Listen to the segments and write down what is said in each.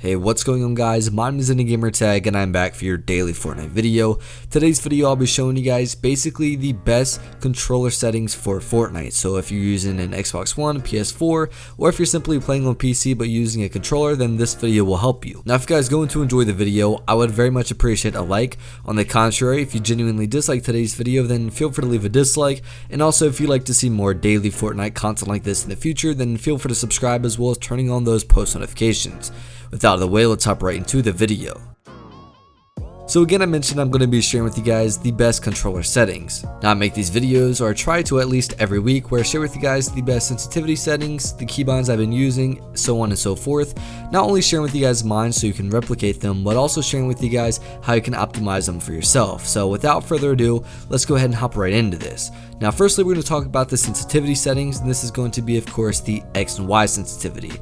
Hey, what's going on guys? My name is IndyGamerTag and I'm back for your daily Fortnite video. Today's video I'll be showing you guys basically the best controller settings for Fortnite. So if you're using an Xbox One, PS4, or if you're simply playing on PC but using a controller, then this video will help you. Now if you guys are going to enjoy the video, I would very much appreciate a like. On the contrary, if you genuinely dislike today's video, then feel free to leave a dislike. And also if you'd like to see more daily Fortnite content like this in the future, then feel free to subscribe as well as turning on those post notifications. With that out of the way, let's hop right into the video. So again, I mentioned I'm going to be sharing with you guys the best controller settings. Now I make these videos, or I try to at least every week, where I share with you guys the best sensitivity settings, the keybinds I've been using, so on and so forth. Not only sharing with you guys mine so you can replicate them, but also sharing with you guys how you can optimize them for yourself. So without further ado, let's go ahead and hop right into this. Now firstly, we're going to talk about the sensitivity settings, and this is going to be of course the X and Y sensitivity.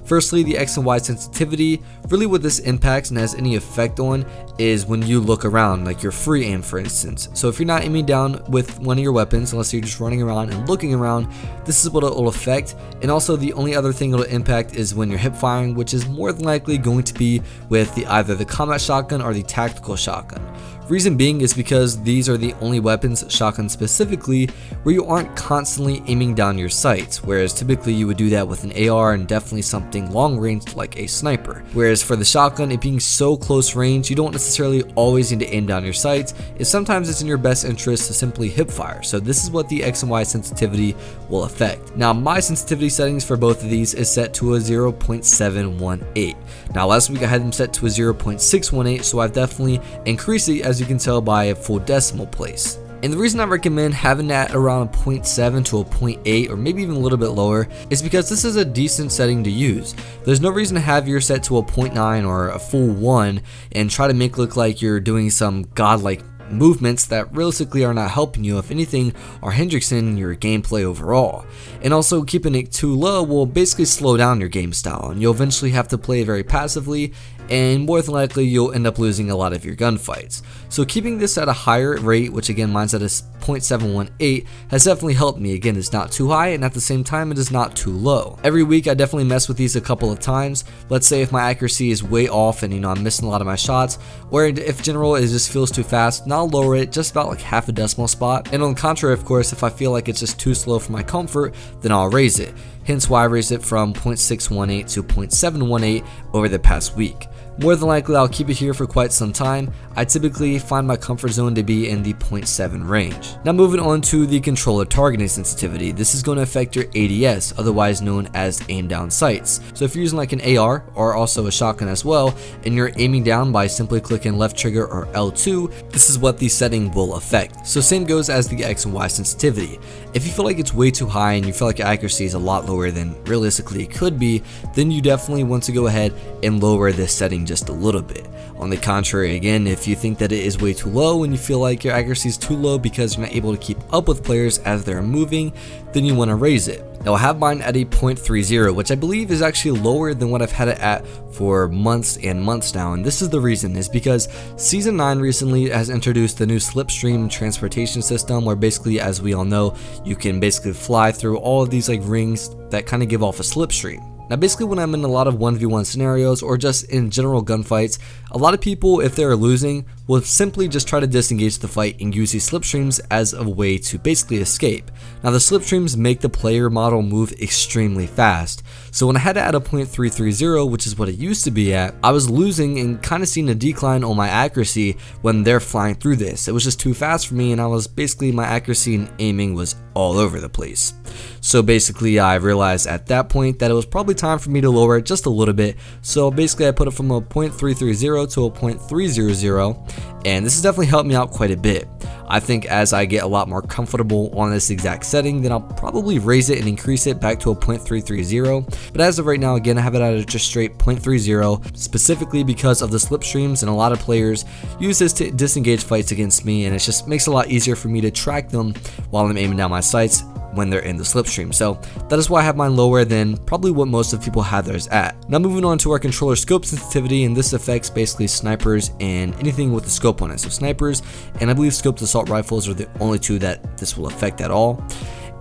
Firstly, the X and Y sensitivity, really what this impacts and has any effect on is when you look around, like your free aim for instance. So if you're not aiming down with one of your weapons, unless you're just running around and looking around, this is what it will affect. And also the only other thing it'll impact is when you're hip firing, which is more than likely going to be with either the combat shotgun or the tactical shotgun. Reason being is because these are the only weapons, shotgun specifically, where you aren't constantly aiming down your sights, whereas typically you would do that with an AR and definitely something long range like a sniper. Whereas for the shotgun, it being so close range, you don't necessarily always need to aim down your sights, and sometimes it's in your best interest to simply hip fire. So this is what the X and Y sensitivity will affect. Now my sensitivity settings for both of these is set to a 0.718. Now last week I had them set to a 0.618, so I've definitely increased it, as you can tell, by a full decimal place. And the reason I recommend having that around a 0.7 to a 0.8 or maybe even a little bit lower is because this is a decent setting to use. There's no reason to have yours set to a 0.9 or a full 1 and try to make it look like you're doing some godlike movements that realistically are not helping you, if anything, are hindering your gameplay overall. And also keeping it too low will basically slow down your game style, and you'll eventually have to play very passively, and more than likely you'll end up losing a lot of your gunfights. So keeping this at a higher rate, which again mine's at a 0.718, has definitely helped me. Again, it's not too high, and at the same time it is not too low. Every week I definitely mess with these a couple of times. Let's say if my accuracy is way off and I'm missing a lot of my shots, or if general it just feels too fast, I'll lower it just about like half a decimal spot. And on the contrary, of course, if I feel like it's just too slow for my comfort, then I'll raise it. Hence why I raised it from 0.618 to 0.718 over the past week. More than likely I'll keep it here for quite some time. I typically find my comfort zone to be in the 0.7 range. Now moving on to the controller targeting sensitivity. This is going to affect your ADS, otherwise known as aim down sights. So if you're using like an AR or also a shotgun as well, and you're aiming down by simply clicking left trigger or L2, this is what the setting will affect. So same goes as the X and Y sensitivity. If you feel like it's way too high and you feel like your accuracy is a lot lower than realistically it could be, then you definitely want to go ahead and lower this setting just a little bit. On the contrary, again, if you think that it is way too low and you feel like your accuracy is too low because you're not able to keep up with players as they're moving, then you want to raise it. Now I have mine at a 0.30, which I believe is actually lower than what I've had it at for months and months now, and this is the reason, is because Season 9 recently has introduced the new slipstream transportation system, where basically, as we all know, you can basically fly through all of these like rings that kind of give off a slipstream. Now basically when I'm in a lot of 1v1 scenarios or just in general gunfights, a lot of people, if they're losing, will simply just try to disengage the fight and use these slipstreams as a way to basically escape. Now the slipstreams make the player model move extremely fast. So when I had it at a 0.330, which is what it used to be at, I was losing and kind of seeing a decline on my accuracy when they're flying through this. It was just too fast for me, and I was basically, my accuracy and aiming was all over the place. So basically I realized at that point that it was probably time for me to lower it just a little bit. So basically I put it from a 0.330 to a 0.300, and this has definitely helped me out quite a bit. I think as I get a lot more comfortable on this exact setting, then I'll probably raise it and increase it back to a 0.330. But as of right now, again, I have it at a just straight 0.30, specifically because of the slipstreams, and a lot of players use this to disengage fights against me, and it just makes it a lot easier for me to track them while I'm aiming down my sights when they're in the slipstream. So that is why I have mine lower than probably what most of people have theirs at. Now moving on to our controller scope sensitivity, and this affects basically snipers and anything with the scope on it. So snipers and I believe scoped assault rifles are the only two that this will affect at all.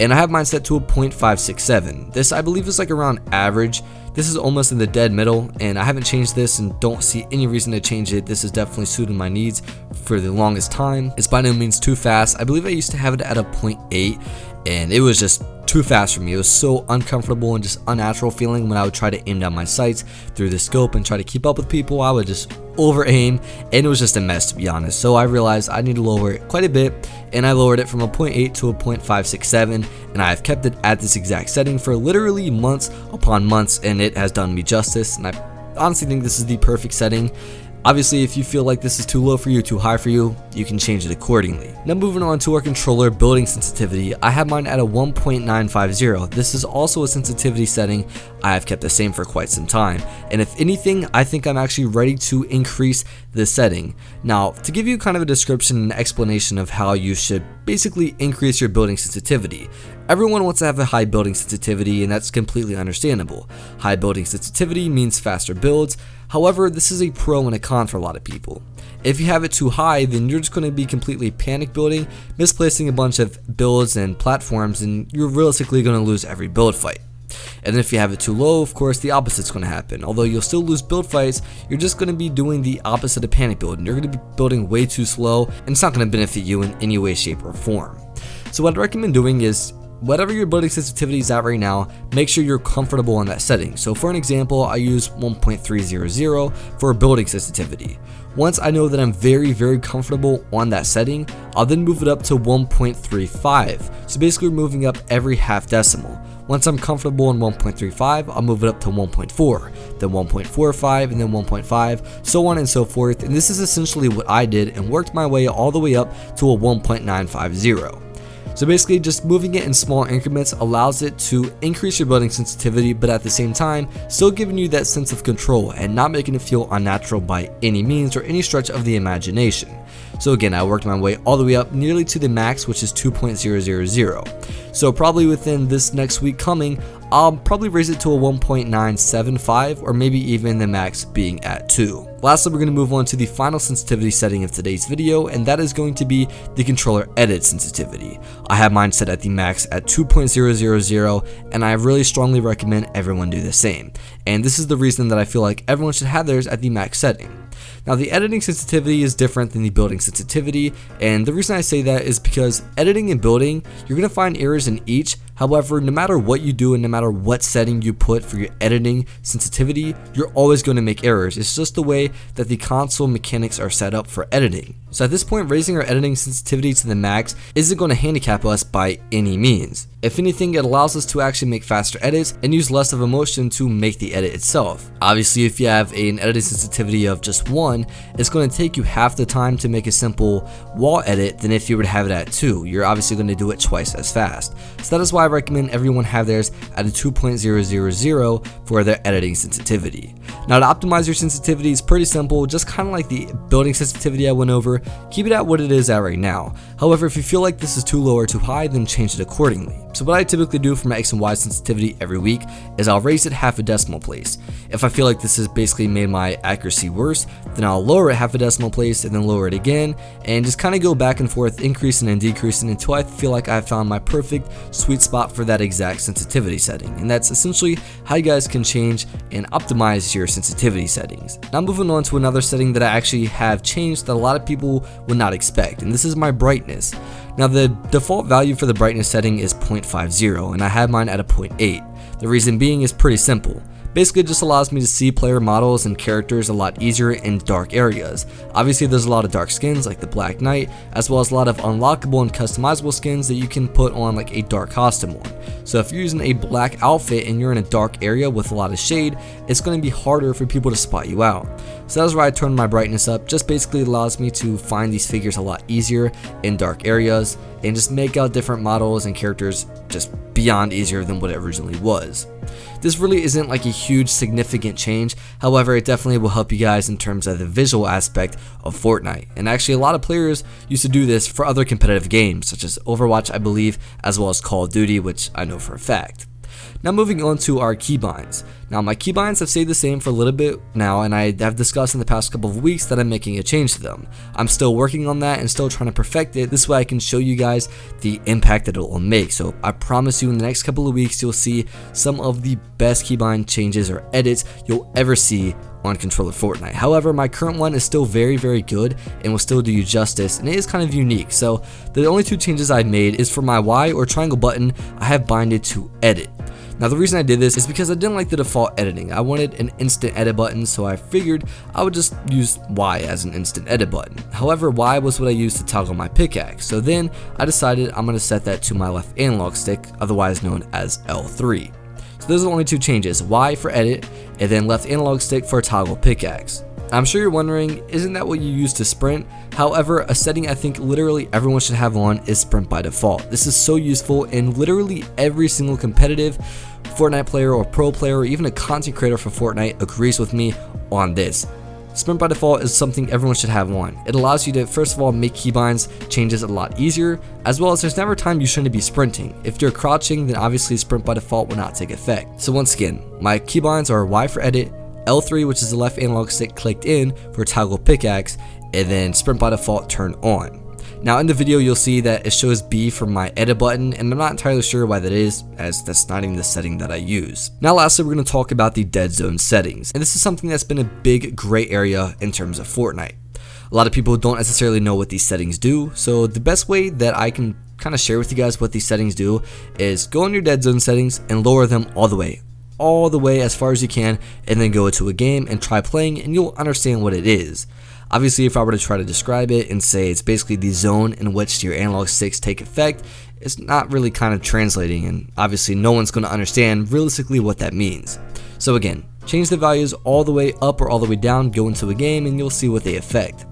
and I have mine set to a 0.567. This I believe is like around average. This is almost in the dead middle, and I haven't changed this and don't see any reason to change it. This is definitely suited my needs for the longest time. It's by no means too fast. I believe I used to have it at a 0.8, and it was just too fast for me. It was so uncomfortable and just unnatural feeling when I would try to aim down my sights through the scope and try to keep up with people. I would just over aim, and it was just a mess, to be honest. So I realized I need to lower it quite a bit, and I lowered it from a 0.8 to a 0.567, and I have kept it at this exact setting for literally months upon months, and it has done me justice. And I honestly think this is the perfect setting. Obviously, if you feel like this is too low for you, too high for you, you can change it accordingly. Now moving on to our controller building sensitivity, I have mine at a 1.950. This is also a sensitivity setting I have kept the same for quite some time, and if anything, I think I'm actually ready to increase this setting. Now, to give you kind of a description and explanation of how you should basically increase your building sensitivity. Everyone wants to have a high building sensitivity, and that's completely understandable. High building sensitivity means faster builds. However, this is a pro and a con for a lot of people. If you have it too high, then you're just going to be completely panic building, misplacing a bunch of builds and platforms, and you're realistically going to lose every build fight. And if you have it too low, of course, the opposite is going to happen. Although you'll still lose build fights, you're just going to be doing the opposite of panic building. You're going to be building way too slow, and it's not going to benefit you in any way, shape, or form. So what I recommend doing is, whatever your building sensitivity is at right now, make sure you're comfortable in that setting. So for an example, I use 1.300 for building sensitivity. Once I know that I'm very, very comfortable on that setting, I'll then move it up to 1.35. So basically we're moving up every half decimal. Once I'm comfortable in 1.35, I'll move it up to 1.4, then 1.45, and then 1.5, so on and so forth. And this is essentially what I did and worked my way all the way up to a 1.950. So basically just moving it in small increments allows it to increase your building sensitivity, but at the same time still giving you that sense of control and not making it feel unnatural by any means or any stretch of the imagination. So again, I worked my way all the way up nearly to the max, which is 2.000. So probably within this next week coming, I'll probably raise it to a 1.975 or maybe even the max being at 2. Lastly, we're going to move on to the final sensitivity setting of today's video, and that is going to be the controller edit sensitivity. I have mine set at the max at 2.000, and I really strongly recommend everyone do the same. And this is the reason that I feel like everyone should have theirs at the max setting. Now, the editing sensitivity is different than the building sensitivity, and the reason I say that is because editing and building, you're going to find errors in each. However, no matter what you do and no matter what setting you put for your editing sensitivity, you're always going to make errors. It's just the way that the console mechanics are set up for editing. So at this point, raising our editing sensitivity to the max isn't going to handicap us by any means. If anything, it allows us to actually make faster edits and use less of emotion to make the edit itself. Obviously, if you have an editing sensitivity of just 1, it's going to take you half the time to make a simple wall edit than if you were to have it at 2. You're obviously going to do it twice as fast. So that is why I recommend everyone have theirs at a 2.000 for their editing sensitivity. Now, to optimize your sensitivity is pretty simple, just kind of like the building sensitivity I went over. Keep it at what it is at right now. However, if you feel like this is too low or too high, then change it accordingly. So what I typically do for my X and Y sensitivity every week is I'll raise it half a decimal place. If I feel like this has basically made my accuracy worse, then I'll lower it half a decimal place and then lower it again, and just kind of go back and forth, increasing and decreasing until I feel like I've found my perfect sweet spot for that exact sensitivity setting. And that's essentially how you guys can change and optimize your sensitivity settings. Now moving on to another setting that I actually have changed that a lot of people would not expect, and this is my brightness. Now the default value for the brightness setting is 0.50, and I have mine at a 0.8. The reason being is pretty simple. Basically, it just allows me to see player models and characters a lot easier in dark areas. Obviously, there's a lot of dark skins like the Black Knight, as well as a lot of unlockable and customizable skins that you can put on like a dark costume on. So if you're using a black outfit and you're in a dark area with a lot of shade, it's going to be harder for people to spot you out. So that's why I turned my brightness up. Just basically allows me to find these figures a lot easier in dark areas and just make out different models and characters just beyond easier than what it originally was. This really isn't like a huge significant change, however it definitely will help you guys in terms of the visual aspect of Fortnite. And actually a lot of players used to do this for other competitive games such as Overwatch, I believe, as well as Call of Duty, which I know for a fact. Now moving on to our keybinds. Now my keybinds have stayed the same for a little bit now, and I have discussed in the past couple of weeks that I'm making a change to them. I'm still working on that and still trying to perfect it. This way I can show you guys the impact that it will make. So I promise you in the next couple of weeks you'll see some of the best keybind changes or edits you'll ever see on controller Fortnite. However, my current one is still very good and will still do you justice, and it is kind of unique. So the only two changes I've made is for my Y or triangle button, I have binded to edit. Now the reason I did this is because I didn't like the default editing. I wanted an instant edit button, so I figured I would just use Y as an instant edit button. However, Y was what I used to toggle my pickaxe, so then I decided I'm going to set that to my left analog stick, otherwise known as L3. So those are the only two changes, Y for edit and then left analog stick for a toggle pickaxe. I'm sure you're wondering, isn't that what you use to sprint? However, a setting I think literally everyone should have on is sprint by default. This is so useful, and literally every single competitive Fortnite player or pro player or even a content creator for Fortnite agrees with me on this. Sprint by default is something everyone should have on. It allows you to first of all make keybinds changes a lot easier, as well as there's never time you shouldn't be sprinting. If you're crouching, then obviously sprint by default will not take effect. So once again, my keybinds are Y for edit, L3, which is the left analog stick clicked in for toggle pickaxe, and then sprint by default turned on. Now in the video you'll see that it shows B for my edit button, and I'm not entirely sure why that is, as that's not even the setting that I use. Now lastly, we're going to talk about the dead zone settings, and this is something that's been a big gray area in terms of Fortnite. A lot of people don't necessarily know what these settings do, so the best way that I can kind of share with you guys what these settings do is go in your dead zone settings and lower them all the way as far as you can, and then go into a game and try playing, and you'll understand what it is. Obviously, if I were to try to describe it and say it's basically the zone in which your analog sticks take effect, it's not really kind of translating, and obviously no one's going to understand realistically what that means. So again, change the values all the way up or all the way down, go into a game, and you'll see what they affect.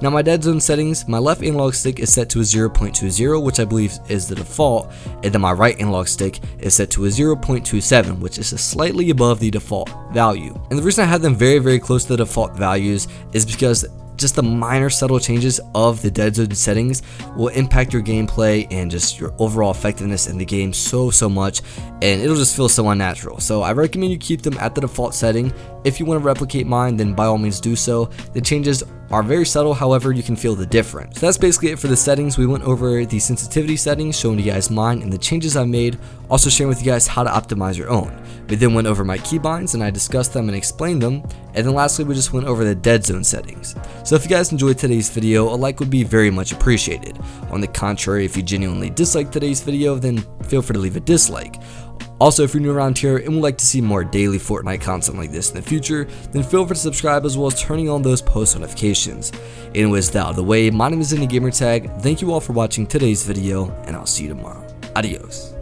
Now my dead zone settings, my left analog stick is set to a 0.20, which I believe is the default, and then my right analog stick is set to a 0.27, which is slightly above the default value. And the reason I have them very close to the default values is because just the minor subtle changes of the dead zone settings will impact your gameplay and just your overall effectiveness in the game so much, and it'll just feel so unnatural. So I recommend you keep them at the default setting. If you want to replicate mine, then by all means do so. The changes are very subtle, however you can feel the difference. So that's basically it for the settings. We went over the sensitivity settings, showing you guys mine and the changes I made, also sharing with you guys how to optimize your own. We then went over my keybinds and I discussed them and explained them, and then lastly we just went over the dead zone settings. So if you guys enjoyed today's video, a like would be very much appreciated. On the contrary, if you genuinely disliked today's video, then feel free to leave a dislike. Also, if you're new around here and would like to see more daily Fortnite content like this in the future, then feel free to subscribe as well as turning on those post notifications. Anyways, that out of the way, my name is Gamertag. Thank you all for watching today's video, and I'll see you tomorrow. Adios.